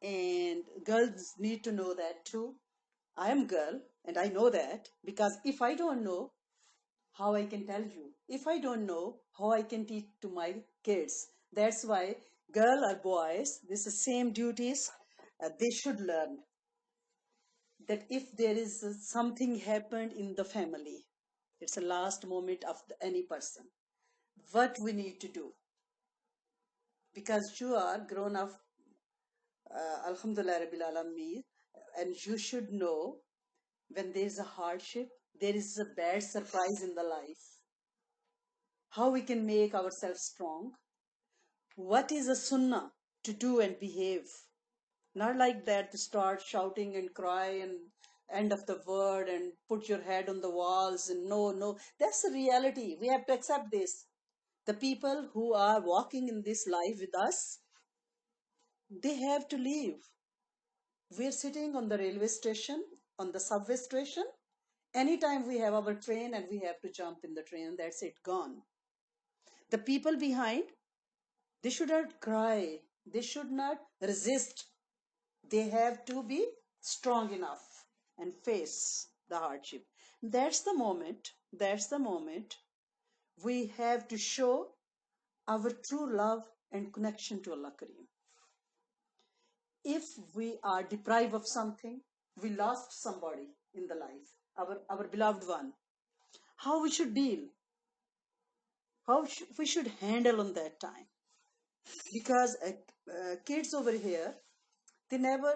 And girls need to know that too. I am girl and I know that, because if I don't know, how I can tell you? If I don't know, how I can teach to my kids? That's why girl or boys, this is same duties. They should learn that if there is something happened in the family, it's a last moment of any person, what we need to do, because you are grown up, alhamdulillah rabbil alameen, and you should know when there is a hardship, there is a bad surprise in the life, how we can make ourselves strong, what is a sunnah to do and behave. Not like that to start shouting and cry and end of the word and put your head on the walls and no, no. That's the reality. We have to accept this. The people who are walking in this life with us, they have to leave. We're sitting on the railway station, on the subway station. Anytime we have our train and we have to jump in the train, that's it, gone. The people behind, they should not cry. They should not resist. They have to be strong enough and face the hardship. That's the moment we have to show our true love and connection to Allah Kareem. If we are deprived of something, we lost somebody in the life, our beloved one, how we should deal, we should handle on that time. Because kids over here, they never,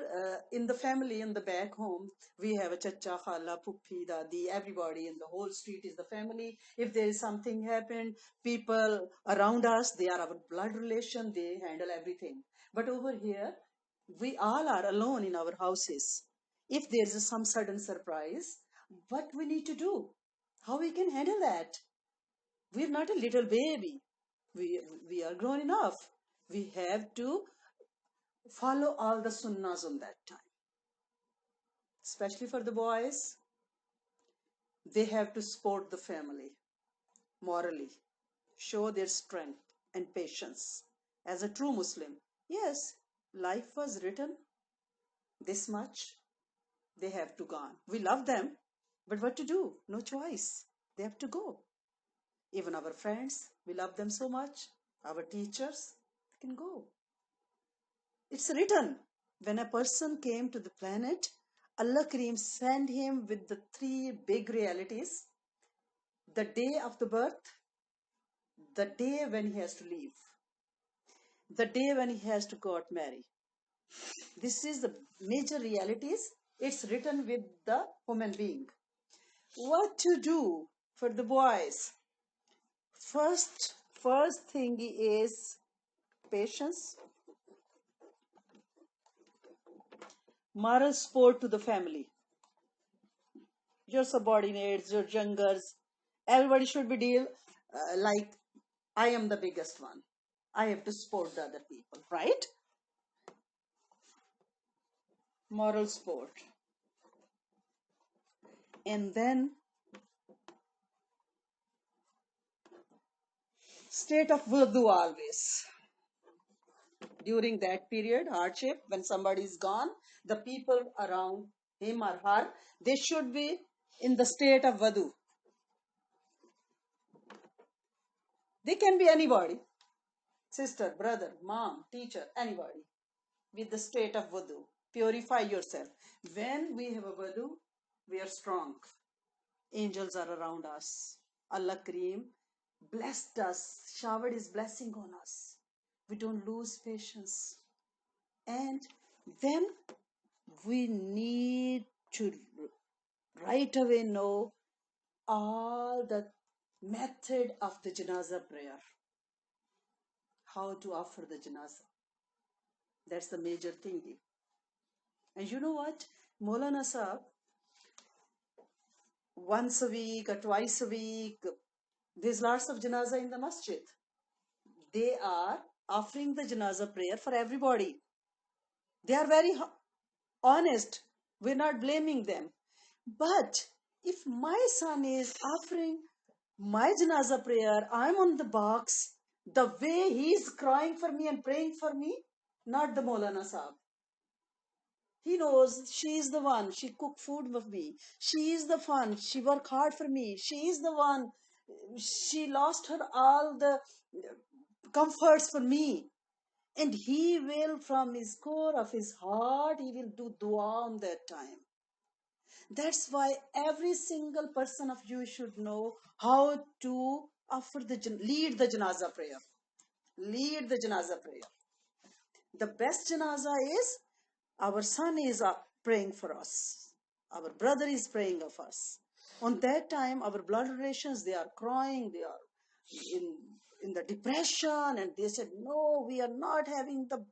in the family, in the back home, we have a chacha, khala, puppi, dadi, everybody in the whole street is the family. If there is something happened, people around us, they are our blood relation, they handle everything. But over here, we all are alone in our houses. If there is some sudden surprise, what we need to do? How we can handle that? We're not a little baby. We are grown enough. We have to follow all the sunnahs on that time. Especially for the boys, they have to support the family morally, show their strength and patience. As a true Muslim, yes, life was written this much, they have to go on. We love them, but what to do? No choice. They have to go. Even our friends, we love them so much. Our teachers, they can go. It's written. When a person came to the planet, Allah Kareem sent him with the three big realities: the day of the birth, the day when he has to leave, the day when he has to got married. This is the major realities. It's written with the human being. What to do for the boys? First thing is patience, moral support to the family. Your subordinates, your youngers, everybody should be deal like I am the biggest one. I have to support the other people, right? Moral support. And then state of wudu always. During that period, hardship, when somebody is gone, the people around him or her, they should be in the state of wudu. They can be anybody, sister, brother, mom, teacher, anybody, with the state of wudu. Purify yourself. When we have a wudu, we are strong. Angels are around us. Allah Kareem blessed us, showered His blessing on us. We don't lose patience. And then we need to right away know all the method of the janaza prayer. How to offer the janaza. That's the major thing. And you know what? Maulana Sahab, once a week or twice a week, there's lots of janaza in the masjid. They are offering the janaza prayer for everybody. They are very honest. We're not blaming them. But if my son is offering my janaza prayer, I'm on the box, the way he's crying for me and praying for me, not the Maulana Sahab. He knows she is the one. She cook food for me. She is the one. She work hard for me. She is the one. She lost her all the comforts for me. And he will, from his core of his heart, he will do dua on that time. That's why every single person of you should know how to lead the janaza prayer. Lead the janaza prayer. The best janaza is our son is praying for us. Our brother is praying of us. On that time, our blood relations, they are crying, they are in the depression, and they said, no, we are not having the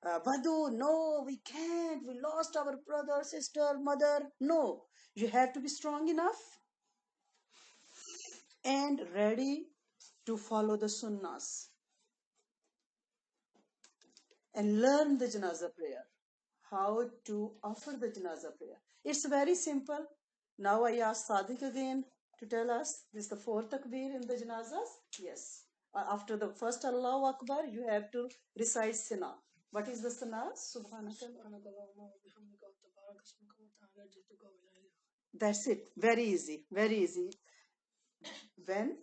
Badu, no, we can't. We lost our brother, sister, mother. No, you have to be strong enough and ready to follow the sunnahs and learn the janaza prayer. How to offer the janaza prayer. It's very simple. Now I ask Sadiq again to tell us, this is the fourth takbir in the janazas? Yes. After the first Allahu Akbar, you have to recite Sana. What is the Sana? Subhanaka. That's it. Very easy. Very easy. When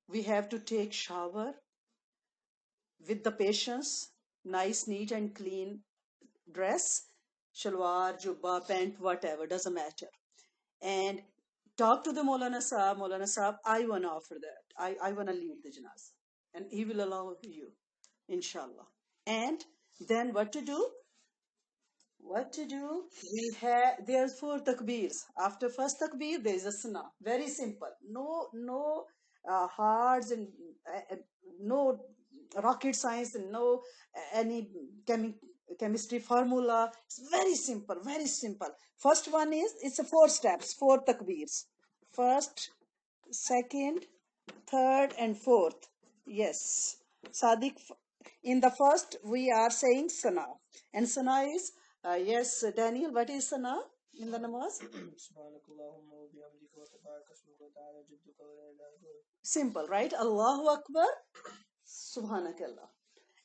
we have to take shower with the patience, nice, neat and clean dress, shalwar, jubba, pant, whatever, doesn't matter. And talk to the Maulana Sahab, I want to offer that. I want to lead the janazah. And he will allow you, inshallah. And then what to do? What to do? There's 4 takbirs. After first takbir, there is a sunnah. Very simple. No hards and no rocket science and no any chemistry formula. It's very simple, very simple. First one is, it's a 4 steps, 4 takbirs. First, second, third, and fourth. Yes. Sadiq, in the first, we are saying Sana. And Sana is, yes, Daniel, what is Sana in the namaz? Simple, right? Allahu Akbar, Subhanakallah.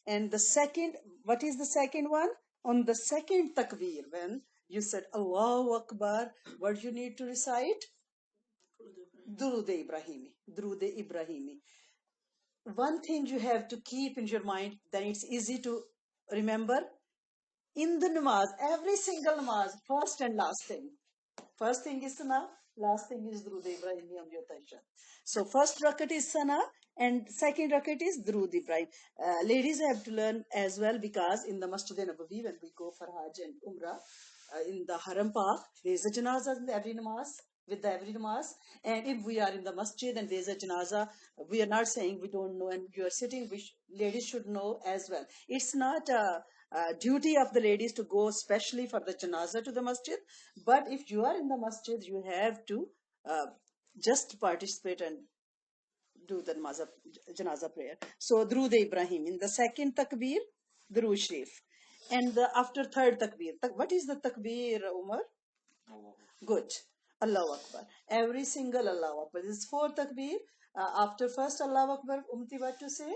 And the second, what is the second one? On the second takbir, when you said Allahu Akbar, what you need to recite? Durood Ibrahimi. Durood Ibrahimi. One thing you have to keep in your mind, then it's easy to remember. In the namaz, every single namaz, first and last thing. First thing is Sana, last thing is Durood Ibrahimi on your tasha. So first rakat is Sana and second rakat is Durood Ibrahim. Ladies have to learn as well, because in the Masjid Nabawi, when we go for Hajj and Umrah, in the Haram Park, there is a janazah in every namaz, with every namaz. And if we are in the masjid and there is a janazah, we are not saying we don't know and you are sitting, ladies should know as well. It's not a duty of the ladies to go specially for the janazah to the masjid, but if you are in the masjid, you have to just participate and do the janazah prayer. So Durood Ibrahim. In the second takbir, Durood Sharif. And after third takbir, what is the takbir, Umar? Good. Allahu Akbar. Every single Allahu Akbar. This is 4 takbir. After first Allahu Akbar, Umti, what to say?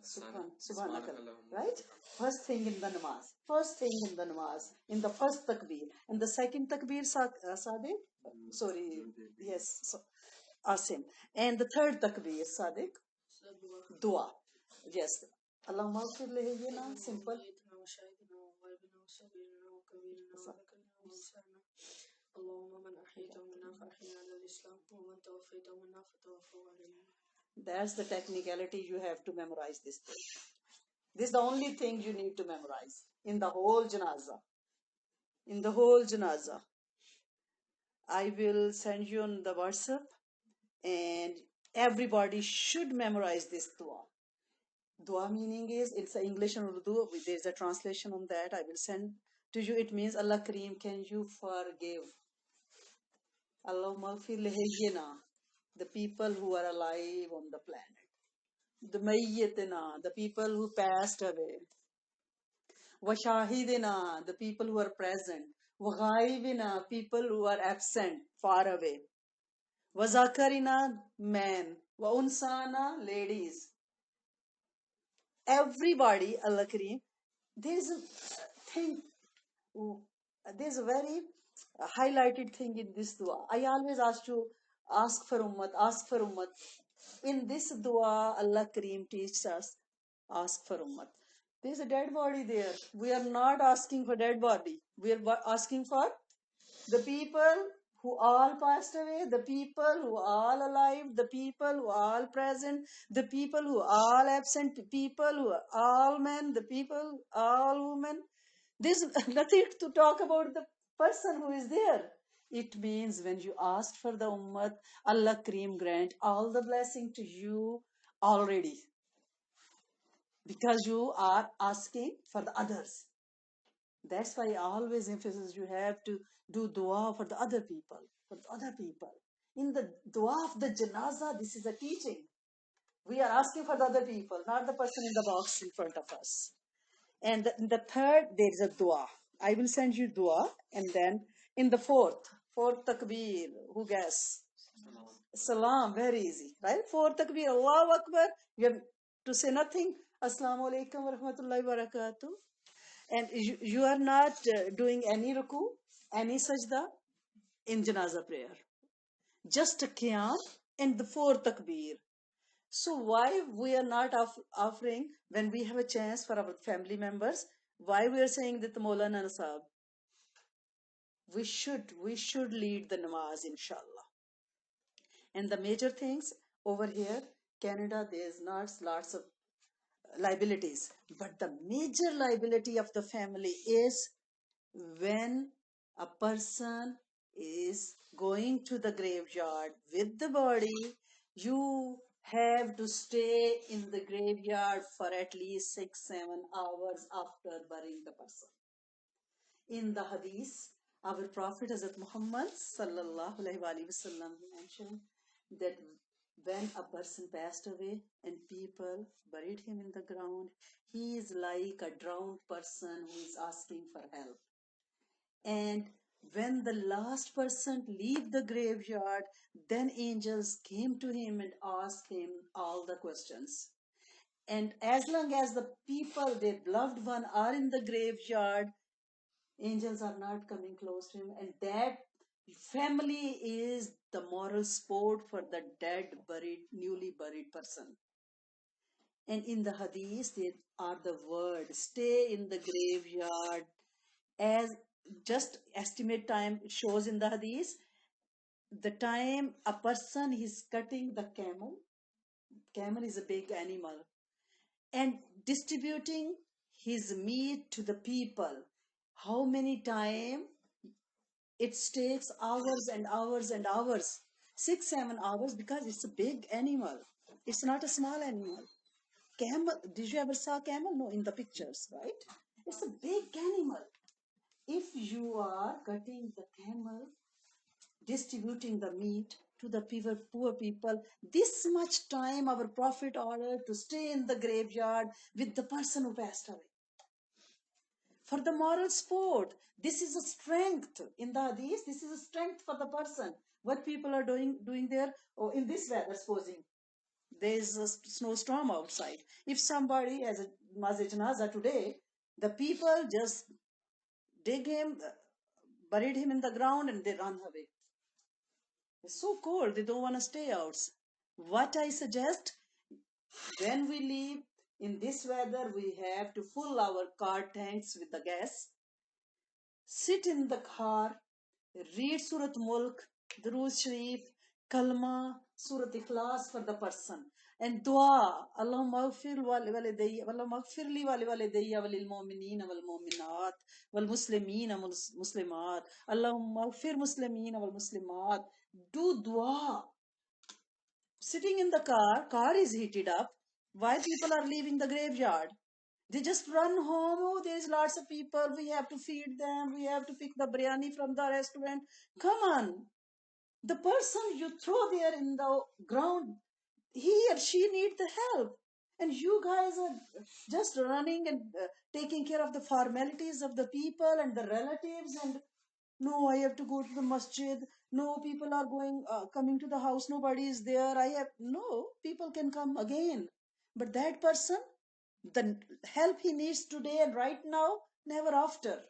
Subhanakallah. Right? First thing in the namaz. First thing in the namaz. In the first takbir. And the second takbir, Sadiq? Sorry. Yes. So, Asim. And the third takbir, Sadiq? Dua. Yes. Allahumma ghfir lana. Simple. That's the technicality you have to memorize this thing. This is the only thing you need to memorize in the whole janazah. In the whole janazah. I will send you on the WhatsApp, and everybody should memorize this dua. Dua meaning is, it's English and Urdu. There's a translation on that. I will send to you. It means, Allah Kareem, can you forgive? Allahumma ghfir lihayyina, the people who are alive on the planet. The mayyitina, the people who passed away. Wa shahidina, the people who are present. Wa ghaibina, people who are absent, far away. Wa zakarina, men. Wa unsana, ladies. Everybody, Allah Kareem, There is a thing, oh, there's a very highlighted thing in this dua. I always ask for ummat, ask for ummat. In this dua, Allah Kareem teaches us, ask for ummat. There's a dead body there. We are not asking for dead body. We are asking for the people who all passed away, the people who all alive, the people who all present, the people who all absent, people who are all men, the people all women. There's nothing to talk about the person who is there. It means when you asked for the ummat, Allah Kareem grant all the blessing to you already, because you are asking for the others. That's why I always emphasize you have to do dua for the other people, for the other people. In the dua of the janaza, this is a teaching. We are asking for the other people, not the person in the box in front of us. And in the third, there is a dua. I will send you dua. And then in the fourth takbir, who guess? Salam, very easy, right? Fourth takbir, Allahu Akbar. You have to say nothing. Assalamu alaikum wa rahmatullahi wa barakatuh. And you are not doing any ruku, any sajda in janaza prayer. Just a qiyam and the fourth takbir. So why we are not offering when we have a chance for our family members? Why we are saying that the Maulana Nasab? We should lead the namaz, inshallah. And the major things over here, Canada, there's not lots of liabilities, but the major liability of the family is when a person is going to the graveyard with the body. You have to stay in the graveyard for at least 6-7 hours after burying the person. In the hadith, our Prophet Hazrat Muhammad sallallahu alaihi wasallam mentioned that when a person passed away and people buried him in the ground, he is like a drowned person who is asking for help. And when the last person leave the graveyard, then angels came to him and asked him all the questions. And as long as the people, their beloved one, are in the graveyard, angels are not coming close to him. And that family is the moral support for the dead, newly buried person. And in the hadith, there are the words, stay in the graveyard, as just estimate time shows in the hadith, the time a person is cutting the camel is a big animal, and distributing his meat to the people, how many time it takes? Hours and hours and hours, 6-7 hours, because it's a big animal, it's not a small animal. Camel, did you ever saw camel? No, in the pictures, right? It's a big animal. If you are cutting the camel, distributing the meat to the poor people, this much time our Prophet ordered to stay in the graveyard with the person who passed away. For the moral support, this is a strength in the hadith. This is a strength for the person. What people are doing there, or in this weather, supposing there is a snowstorm outside. If somebody has a janaza today, the people just dig him, buried him in the ground, and they run away. It's so cold, they don't want to stay out. What I suggest, when we leave in this weather, we have to fill our car tanks with the gas, sit in the car, read Surat Mulk, Durood Sharif, Kalma, Surat Ikhlas for the person, and dua, Allahumma maghfir walidayya, Allahumma maghfir li walidayya walil mu'minina wal mu'minat wal muslimina wal muslimat, Allahumma maghfir muslimina wal muslimat. Do dua. Sitting in the car is heated up. Why people are leaving the graveyard? They just run home. Oh, there's lots of people. We have to feed them. We have to pick the biryani from the restaurant. Come on. The person you throw there in the ground, he or she needs the help. And you guys are just running and taking care of the formalities of the people and the relatives. And no, I have to go to the masjid. No, people are coming to the house. Nobody is there. No, people can come again. But that person, The help he needs today and right now, never after.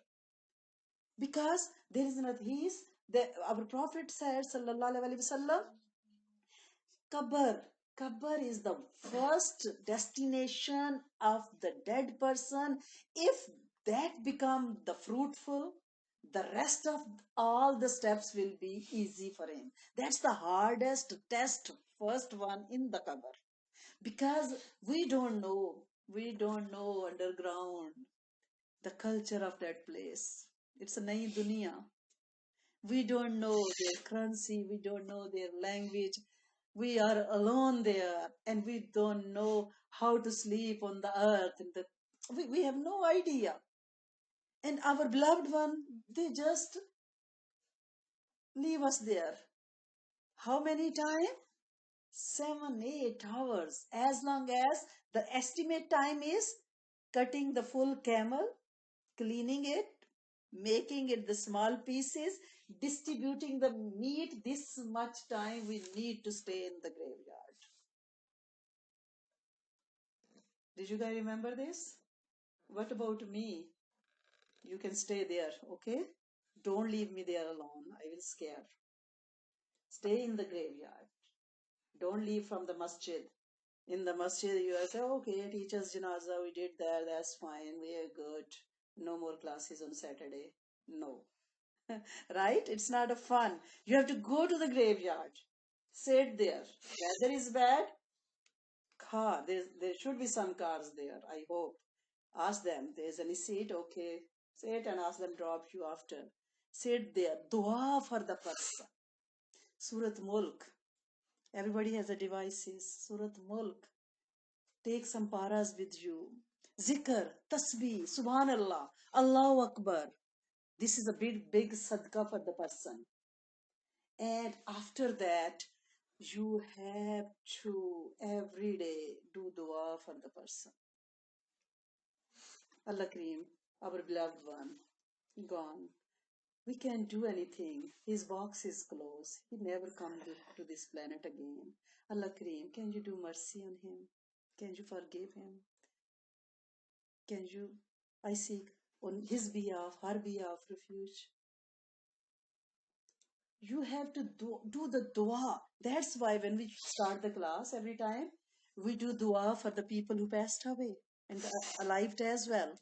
Because there is nothing. Our Prophet said, Sallallahu Alaihi Wasallam, Qabr. Qabr is the first destination of the dead person. If that become the fruitful, the rest of all the steps will be easy for him. That's the hardest test, first one in the Qabr. Because we don't know underground, the culture of that place. It's a nayi dunya. We don't know their currency, we don't know their language. We are alone there and we don't know how to sleep on the earth. We have no idea. And our beloved one, they just leave us there. How many times? 7, 8 hours. As long as the estimate time is cutting the full camel, cleaning it, making it the small pieces, distributing the meat, this much time we need to stay in the graveyard. Did you guys remember this? What about me? You can stay there, okay? Don't leave me there alone. I will scare. Stay in the graveyard. Don't leave from the masjid. In the masjid, you will say, okay, teacher's janazah, we did that, that's fine, we are good. No more classes on Saturday. No. Right? It's not a fun. You have to go to the graveyard. Sit there. Weather is bad. There should be some cars there, I hope. Ask them, there's any seat? Okay. Sit and ask them drop you after. Sit there. Dua for the person. Surat Mulk. Everybody has a devices. Surat Mulk. Take some paras with you. Zikr, tasbih, subhanallah, Allahu Akbar. This is a big sadaqah for the person. And after that, you have to every day do dua for the person. Allah Kareem, our beloved one, gone. We can't do anything. His box is closed. He never come to this planet again. Allah Kareem, can you do mercy on him? Can you forgive him? Can you, I seek on his behalf, her behalf, refuge. You have to do the dua. That's why when we start the class every time, we do dua for the people who passed away and alive as well.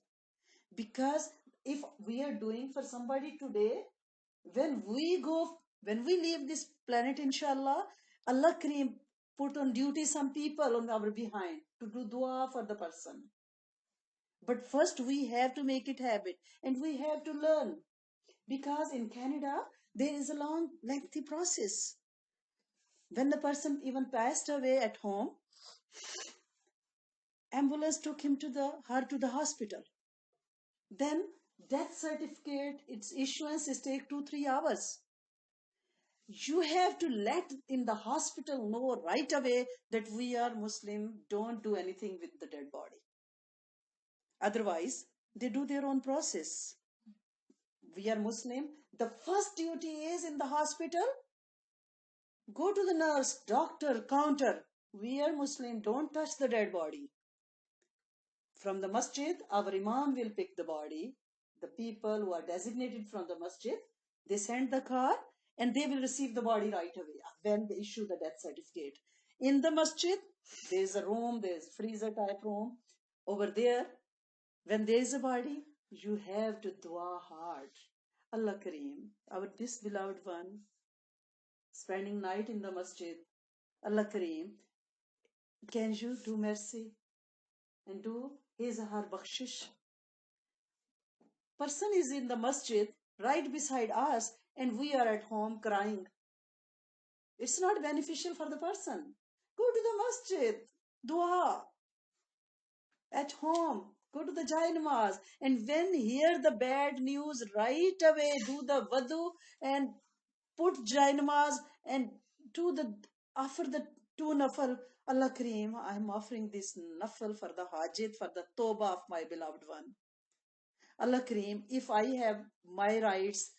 Because if we are doing for somebody today, when we leave this planet, inshallah, Allah Kareem put on duty some people on our behind to do dua for the person. But first we have to make it habit and we have to learn. Because in Canada, there is a long, lengthy process. When the person even passed away at home, ambulance took her to the hospital. Then death certificate, its issuance is take 2-3 hours. You have to let in the hospital know right away that we are Muslim, don't do anything with the dead body. Otherwise, they do their own process. We are Muslim. The first duty is in the hospital, go to the nurse, doctor, counter. We are Muslim, don't touch the dead body. From the masjid, our imam will pick the body. The people who are designated from the masjid, they send the car and they will receive the body right away when they issue the death certificate. In the masjid, there is a room, there is freezer type room. Over there, when there is a body, you have to dua hard. Allah Kareem, our this beloved one, spending night in the masjid. Allah Kareem, can you do mercy and do his or her bakshish? Person is in the masjid right beside us and we are at home crying. It's not beneficial for the person. Go to the masjid, dua. At home, go to the Jai Namaz. And when hear the bad news, right away do the wudu and put Jai Namaz and offer the 2 nafal. Allah Kareem, I am offering this nafal for the hajit, for the tawbah of my beloved one. Allah Kareem, if I have my rights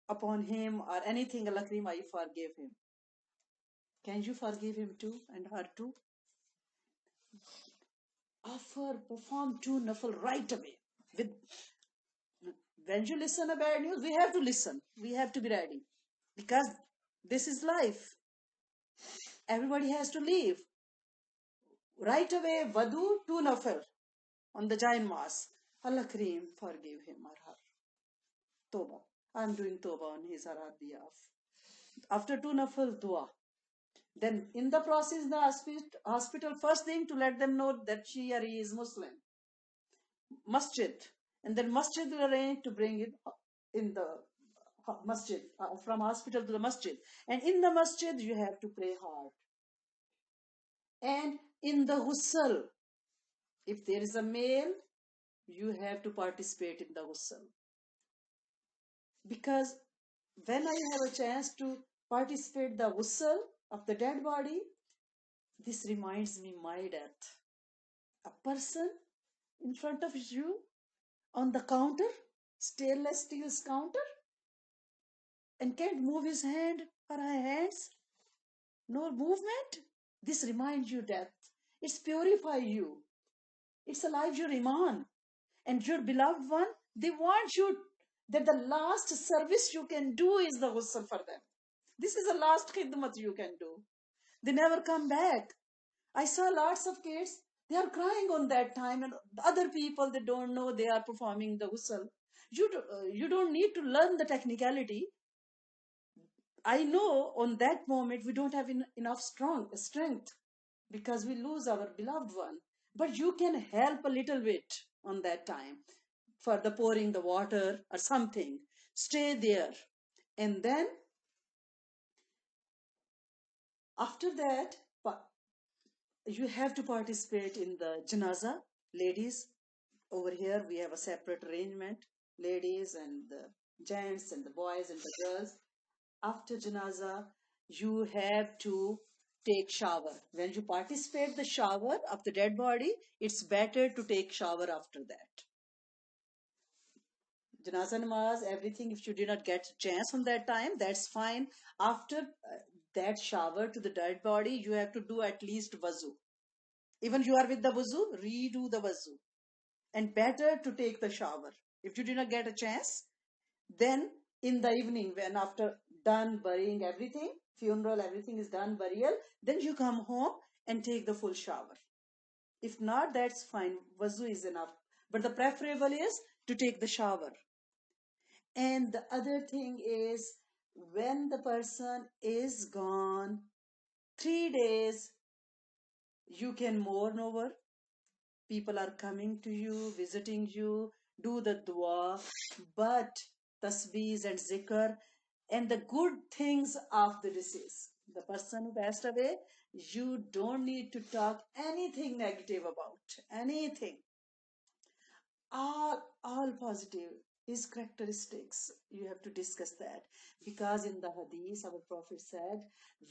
upon him or anything, Allah Kareem, I forgive him. Can you forgive him too and her too? offer, perform 2 nafal right away. With when you listen a bad news, we have to listen. We have to be ready because this is life. Everybody has to leave right away. Wadu 2 nafal on the giant mass. Allah Kareem, forgive him or her. Toba. I'm doing Toba on his or her behalf. After 2 nafal dua, then in the process, the hospital first thing to let them know that she or he is Muslim. Masjid. And then masjid will arrange to bring it in the masjid, from hospital to the masjid. And in the masjid, you have to pray hard. And in the ghusl, if there is a male, you have to participate in the ghusl. Because when I have a chance to participate the ghusl of the dead body, this reminds me my death. A person in front of you on the counter, stainless steel counter, and can't move his hand or her hands, no movement. This reminds you death. It's purify you. It's alive your iman. And your beloved one, they want you that the last service you can do is the ghusl for them. This is the last khidmat you can do. They never come back. I saw lots of kids, they are crying on that time, and other people, they don't know they are performing the ghusl. You don't need to learn the technicality. I know on that moment we don't have enough strength because we lose our beloved one. But you can help a little bit on that time for the pouring the water or something. Stay there. And then after that, you have to participate in the janaza. Ladies, over here we have a separate arrangement. Ladies and the gents and the boys and the girls. After janaza, you have to take shower. When you participate the shower of the dead body, it's better to take shower after that. Janaza namaz, everything, if you did not get a chance on that time, that's fine. After that shower to the dead body, you have to do at least wuzu. Even you are with the wuzu, redo the wuzu. And better to take the shower. If you did not get a chance, then in the evening, when after done burying everything, funeral, everything is done, burial, then you come home and take the full shower. If not, that's fine. Wuzu is enough. But the preferable is to take the shower. And the other thing is, when the person is gone, 3 days, you can mourn over. People are coming to you, visiting you, do the dua, but tasbeehs and zikr and the good things of the deceased. The person who passed away, you don't need to talk anything negative about, anything. All positive. His characteristics, you have to discuss that. Because in the hadith, our Prophet said,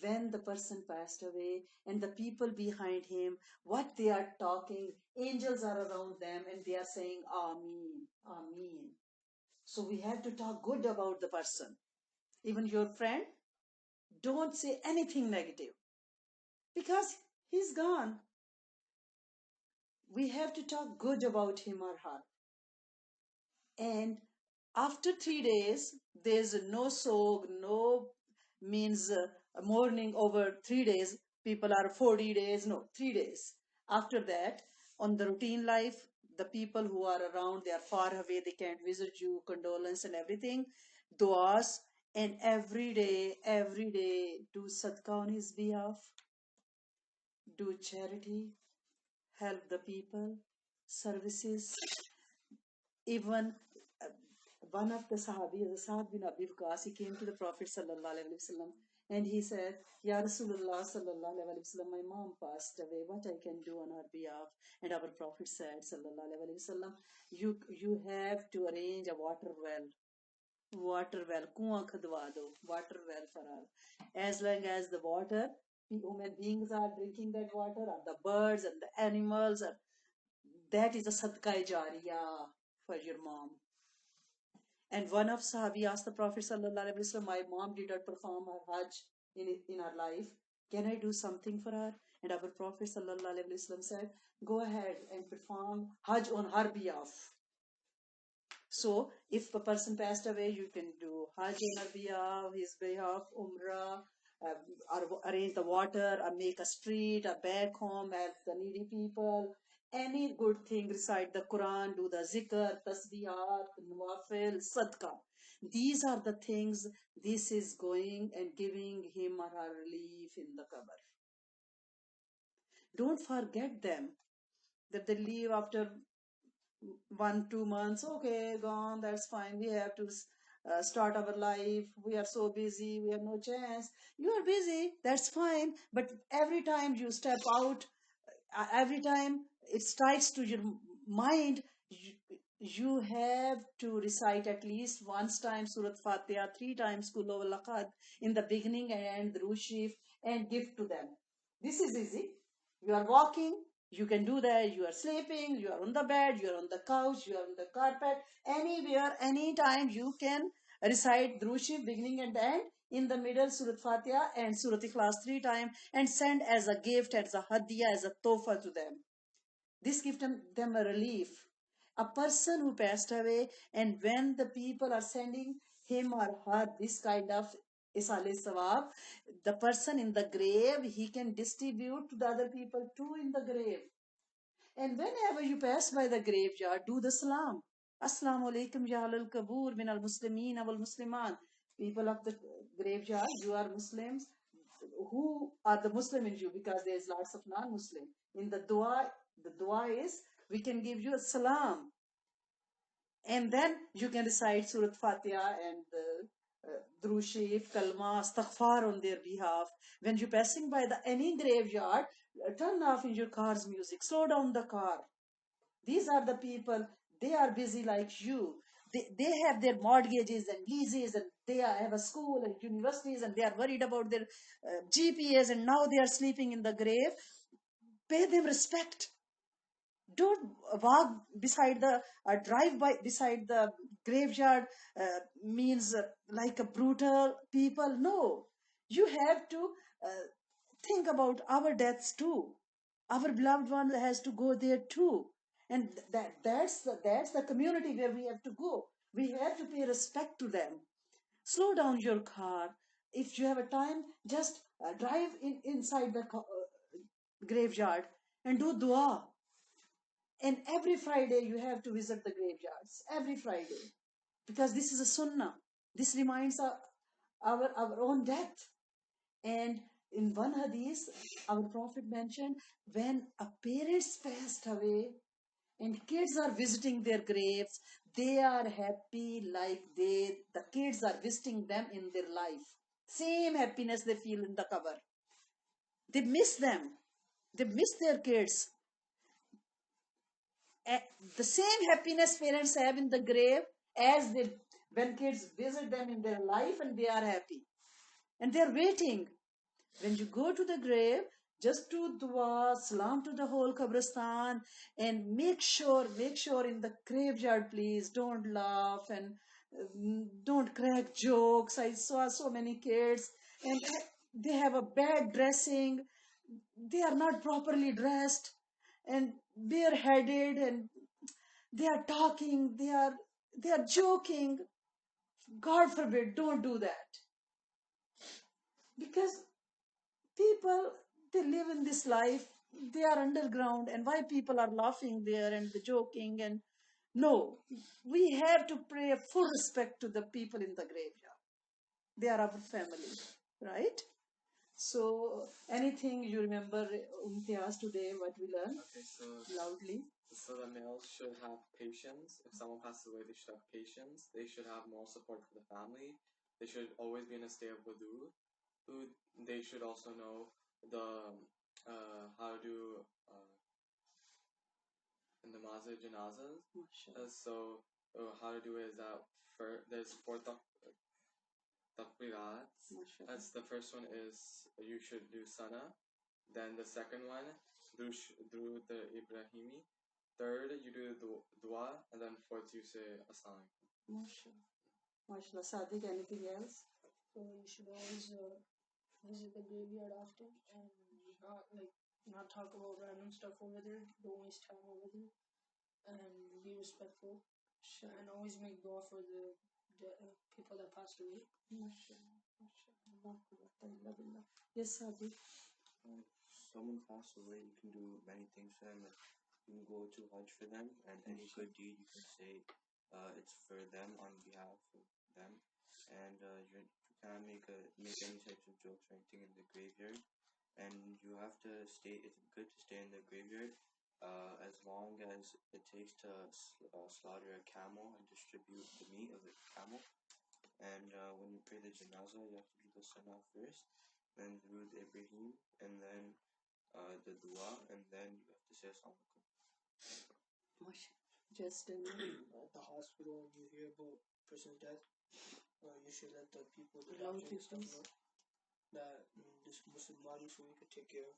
when the person passed away and the people behind him, what they are talking, angels are around them and they are saying, Ameen, Ameen. So we have to talk good about the person. Even your friend, don't say anything negative because he's gone. We have to talk good about him or her. And after 3 days, there's no sog, no means mourning over 3 days. People are 40 days, no, 3 days. After that, on the routine life, the people who are around, they are far away, they can't visit you, condolence and everything, duas, and every day, do sadaqah on his behalf, do charity, help the people, services. Even one of the Sahabi, Sa'ad bin Abi Waqqas, he came to the Prophet sallallahu alaihi wasallam and he said, Ya Rasulullah sallallahu alaihi wasallam, my mom passed away, what I can do on her behalf? And our Prophet said sallallahu alaihi wasallam, you have to arrange a water well, kuan khadwa do, water well for her. As long as the water, human beings are drinking that water, or the birds and the animals, that is a sadaqah jariyah for your mom. And one of Sahabi asked the Prophet sallallahu alaihi wasallam, my mom did not perform her Hajj in her life. Can I do something for her? And our Prophet sallallahu alaihi wasallam said, go ahead and perform Hajj on her behalf. So if a person passed away, you can do Hajj on his behalf, Umrah, or arrange the water, or make a street, or back home, help the needy people. Any good thing, recite the Quran, do the zikr, tasbihat, nawafil, sadqa. These are the things, this is going and giving him or her relief in the qabr. Don't forget them, that they leave after 1 2 months. Okay, gone, that's fine, we have to start our life, we are so busy, we have no chance. You are busy, that's fine, but every time you step out, every time it strikes to your mind, you have to recite at least once time Surat Fatiha, 3 times Kul Huwallahad in the beginning and Rushif, and give to them. This is easy. You are walking, you can do that. You are sleeping, you are on the bed, you are on the couch, you are on the carpet, anywhere, anytime you can recite Drushif beginning and end. In the middle, Surat Fatiha and Surat Ikhlas 3 times, and send as a gift, as a hadiyah, as a tofa to them. This gives them a relief. A person who passed away, and when the people are sending him or her this kind of Isale Sawab, the person in the grave, he can distribute to the other people too in the grave. And whenever you pass by the graveyard, do the salam. Assalamu alaikum ya al kabur min al muslimin wal musliman. People of the graveyard, you are Muslims. Who are the Muslim in you? Because there is lots of non-Muslim. In the dua is, we can give you a salam. And then you can recite Surat Fatiha and Drushif, Kalma, Astaghfar on their behalf. When you're passing by any graveyard, turn off in your car's music, slow down the car. These are the people, they are busy like you. They have their mortgages and leases, and they have a school and universities, and they are worried about their GPAs, and now they are sleeping in the grave. Pay them respect. Don't walk beside the drive by beside the graveyard means like a brutal people. No, you have to uh, think about our deaths too. Our beloved one has to go there too, and that's the community where we have to go. We have to pay respect to them. Slow down your car. If you have a time, just drive inside the graveyard and do dua. And every Friday you have to visit the graveyards. Every Friday. Because this is a sunnah. This reminds our own death. And in one hadith, our Prophet mentioned, when a parents passed away and kids are visiting their graves, they are happy like the kids are visiting them in their life. Same happiness they feel in the cover. They miss them. They miss their kids. The same happiness parents have in the grave as they when kids visit them in their life, and they are happy and they are waiting. When you go to the grave, just do dua, salam to the whole Kabristan, and make sure in the graveyard, please don't laugh and don't crack jokes. I saw so many kids, and they have a bad dressing, they are not properly dressed, and bareheaded, and they are talking, they are joking. God forbid, don't do that. Because people, they live in this life, they are underground, and why people are laughing there and joking? And no, we have to pay full respect to the people in the graveyard. They are our family, right? So anything you remember, Umtiaz, today what we learned? Okay, so Loudly. so the males should have patience. If someone passes away, they should have patience. They should have moral support for the family. They should always be in a state of wudu. They should also know the how to do namaz janazas. So how to do it is that there's 4 takbirats. That's the first one is you should do sana. Then the second one, Durud Ibrahimi. Third, you do dua, and then fourth, you say assalamu alaikum. MashaAllah. Sadiq, anything else? So you should always visit the graveyard often, and like not talk about random stuff over there. Don't waste time over there, and be respectful. Sure. And always make dua for the people that passed away. Yes, Sadi. If someone passed away, you can do many things for them. Like you can go to Hajj for them, and any good deed you can say it's for them on behalf of them. And you can't make any types of jokes or anything in the graveyard. And you have to stay. It's good to stay in the graveyard as long as it takes to slaughter a camel and distribute the meat of the camel. And when you pray the janazah, you have to do the sunnah first, then Durud Ibrahim, and then the dua, and then you have to say Assalamu alaikum. Just at the hospital and you hear about person's death, you should let the people, the doctors and stuff know that this Muslim body so we could take care of.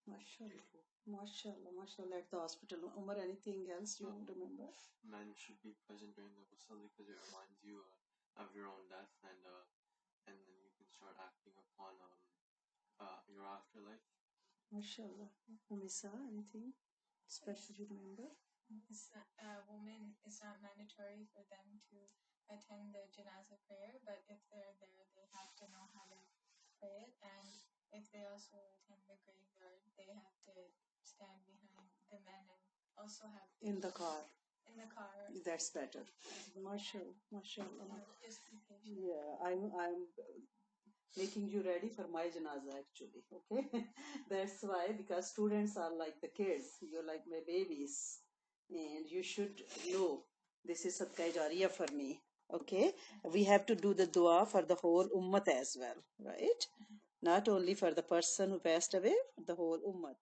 MashaAllah. MashaAllah. MashaAllah. At the hospital. Umar, anything else you remember? Men should be present during the ghusl because it reminds you of your own death, and then you can start acting upon your afterlife. MashaAllah. Umisa, anything special you remember? Women, it's not mandatory for them to attend the janazah prayer, but if they're there, they have to know how to pray it. And if they also attend the graveyard, they have to stand behind the men and also have in the car. In the car. That's better. MashaAllah. MashaAllah. Just be patient. Yeah, I'm making you ready for my janazah actually. Okay, that's why, because students are like the kids. You're like my babies, and you should know this is sadqa jariyah for me. Okay, we have to do the dua for the whole ummah as well, right? Not only for the person who passed away, for the whole ummah.